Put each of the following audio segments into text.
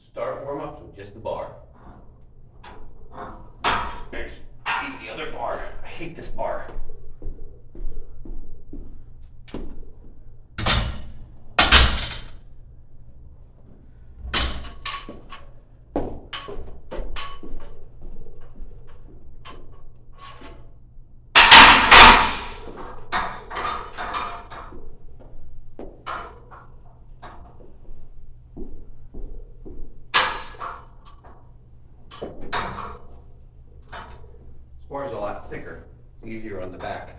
Start warm-ups with just the bar. Next, eat the other bar. I hate this bar. This bar is a lot thicker. It's easier on the back.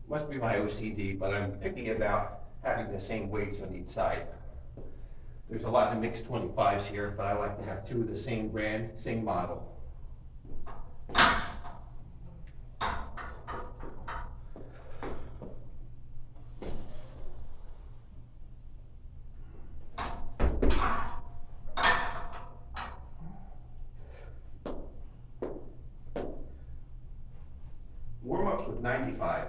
Must be my OCD, but I'm picky about having the same weights on each side. There's a lot of mixed 25s here, but I like to have two of the same brand, same model. Warm-ups with 95.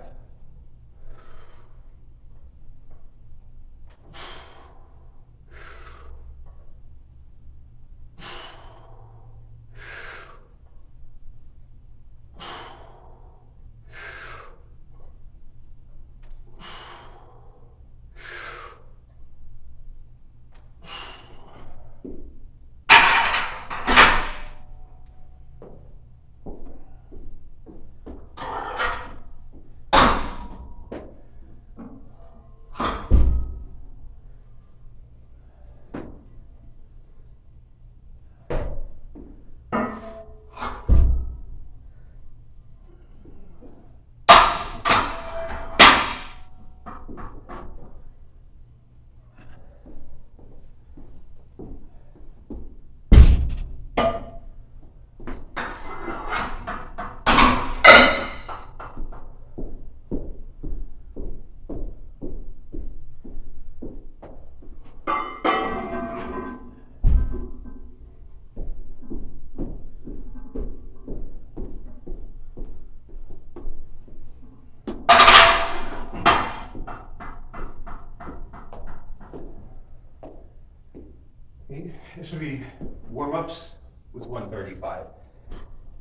This would be warm-ups with 135.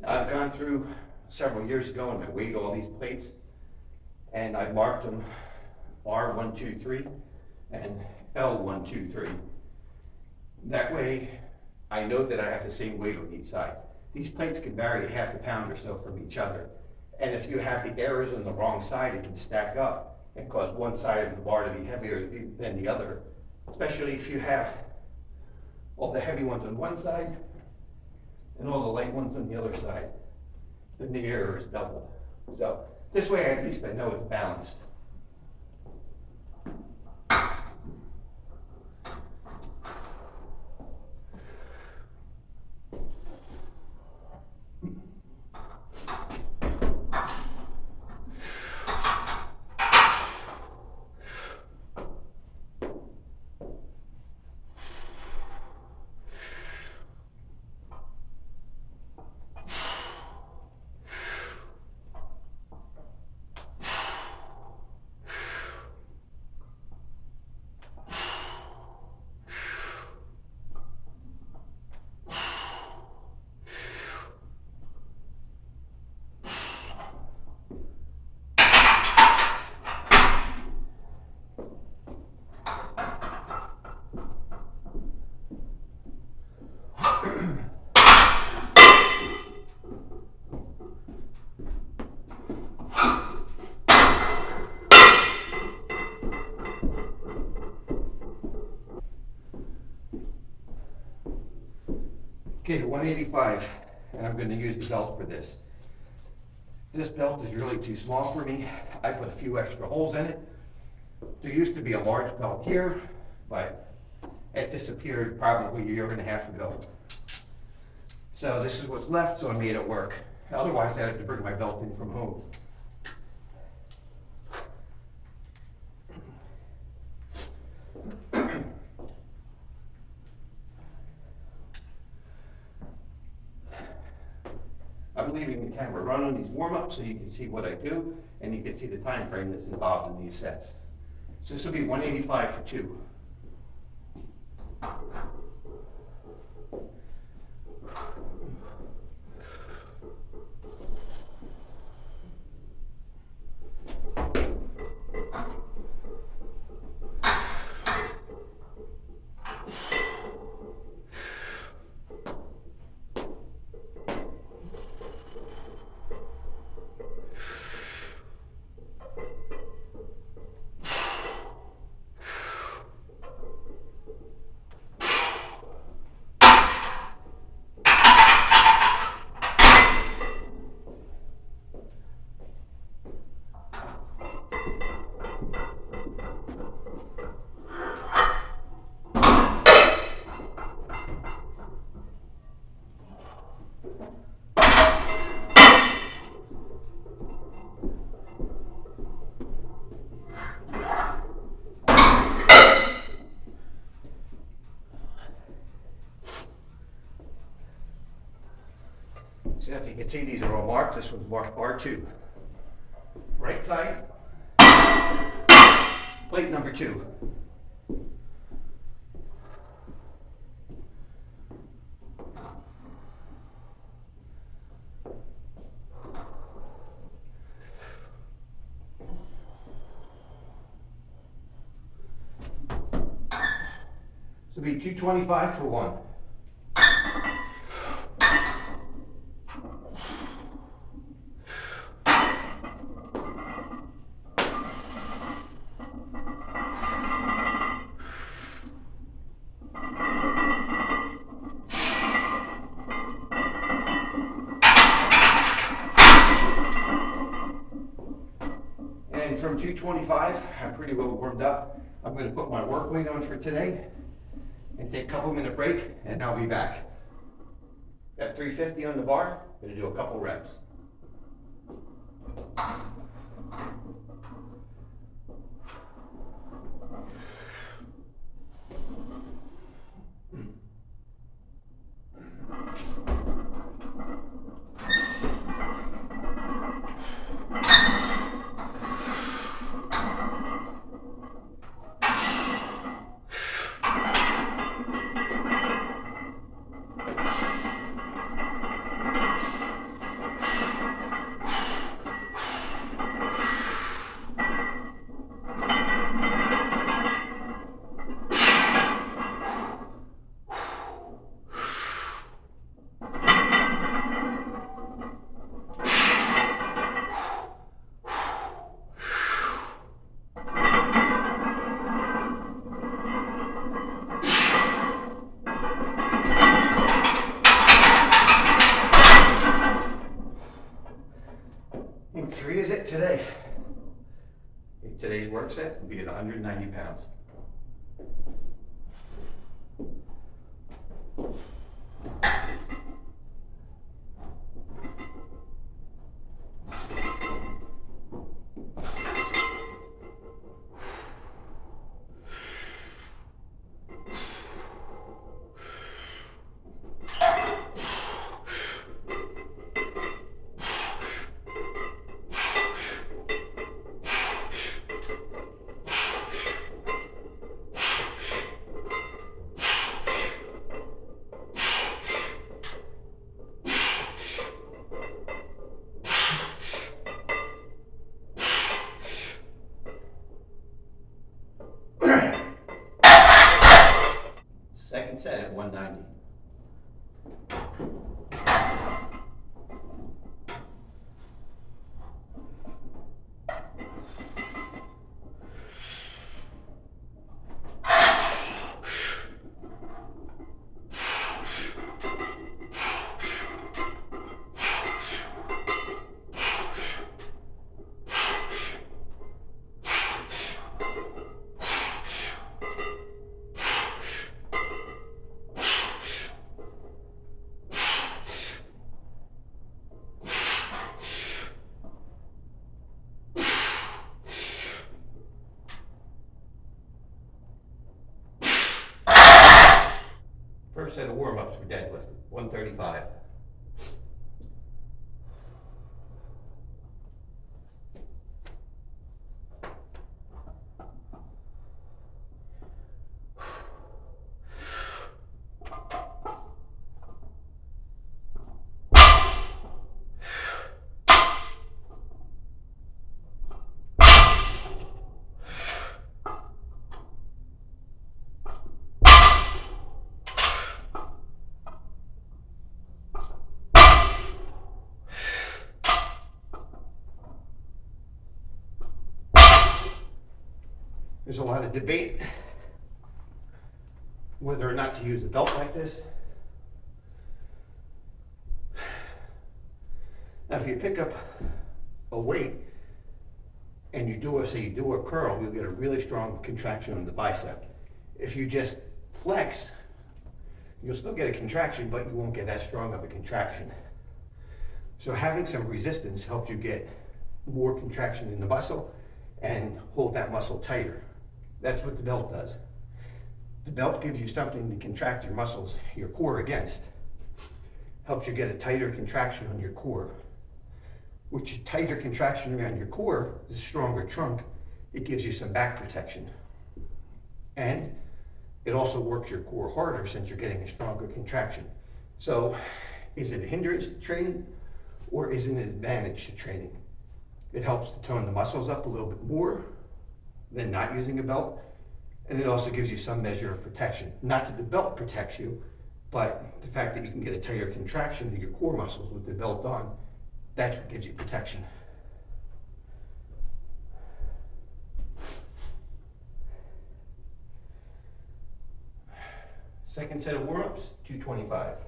Now, I've gone through several years ago and I weighed all these plates and I've marked them R123 and L123. That way I know that I have the same weight on each side. These plates can vary half a pound or so from each other. And if you have the errors on the wrong side, it can stack up and cause one side of the bar to be heavier than the other, especially if you have all the heavy ones on one side and all the light ones on the other side. Then the error is doubled. So this way at least I know it's balanced. Okay, 185, and I'm going to use the belt for this. This belt is really too small for me. I put a few extra holes in it. There used to be a large belt here, but it disappeared probably a year and a half ago. So this is what's left, so I made it work. Otherwise, I'd have to bring my belt in from home. I'm leaving the camera run on these warm-ups so you can see what I do, and you can see the time frame that's involved in these sets. So this will be 185 for 2. So if you can see, these are all marked. This one's marked R2. Right side, plate number 2. So it'll be 225 for 1. And from 225, I'm pretty well warmed up. I'm going to put my work weight on for today and take a couple-minute break, and I'll be back. Got 350 on the bar. I'm going to do a couple reps. And 3 is it today. Today's work set will be at 190 pounds. Second set at 190. First set of warm-ups for deadlift, 135. There's a lot of debate whether or not to use a belt like this. Now, if you pick up a weight and you do a curl, you'll get a really strong contraction on the bicep. If you just flex, you'll still get a contraction, but you won't get as strong of a contraction. So having some resistance helps you get more contraction in the muscle and hold that muscle tighter. That's what the belt does. The belt gives you something to contract your muscles, your core against. Helps you get a tighter contraction on your core. Which a tighter contraction around your core is a stronger trunk. It gives you some back protection. And it also works your core harder since you're getting a stronger contraction. So is it a hindrance to training or is it an advantage to training? It helps to tone the muscles up a little bit more than not using a belt. And it also gives you some measure of protection. Not that the belt protects you, but the fact that you can get a tighter contraction to your core muscles with the belt on, that's what gives you protection. Second set of warm-ups, 225.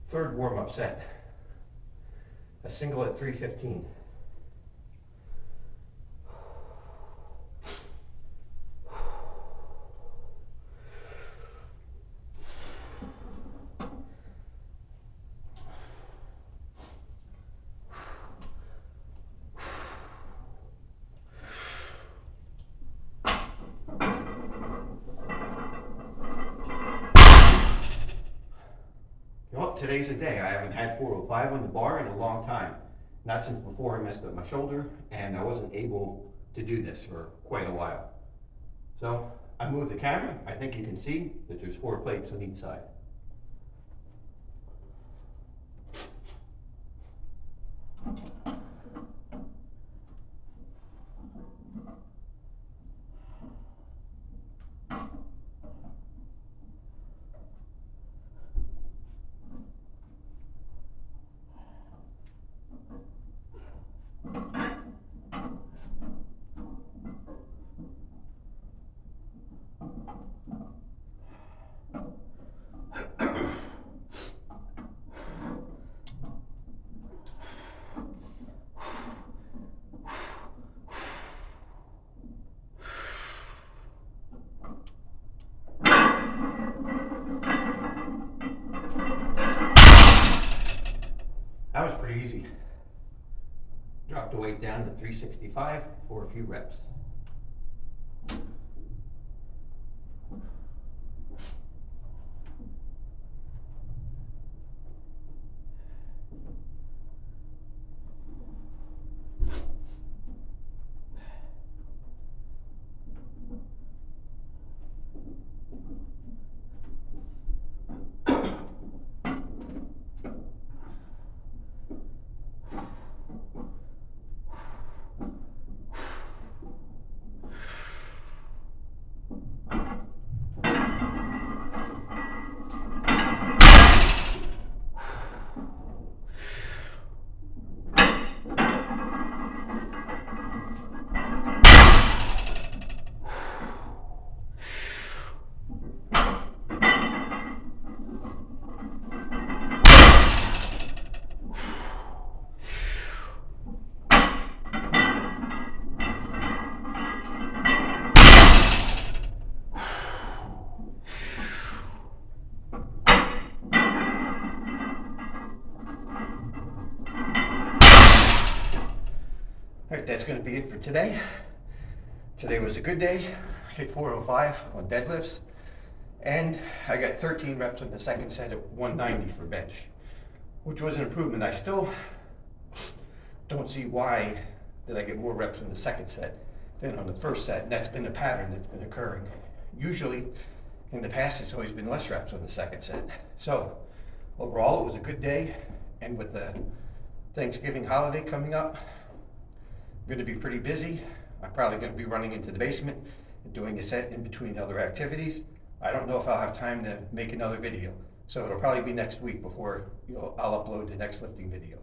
Third warm-up set, a single at 315. Well, today's the day. I haven't had 405 on the bar in a long time. Not since before I messed up my shoulder, and I wasn't able to do this for quite a while. So I moved the camera. I think you can see that there's 4 plates on each side. That was pretty easy. Dropped the weight down to 365 for a few reps. All right, that's going to be it for today. Today was a good day. Hit 405 on deadlifts, and I got 13 reps on the second set at 190 for bench, which was an improvement. I still don't see why did I get more reps on the second set than on the first set, and that's been a pattern that's been occurring. Usually, in the past, it's always been less reps on the second set. So, overall, it was a good day, and with the Thanksgiving holiday coming up, I'm going to be pretty busy. I'm probably going to be running into the basement and doing a set in between other activities. I don't know if I'll have time to make another video, so it'll probably be next week before I'll upload the next lifting video.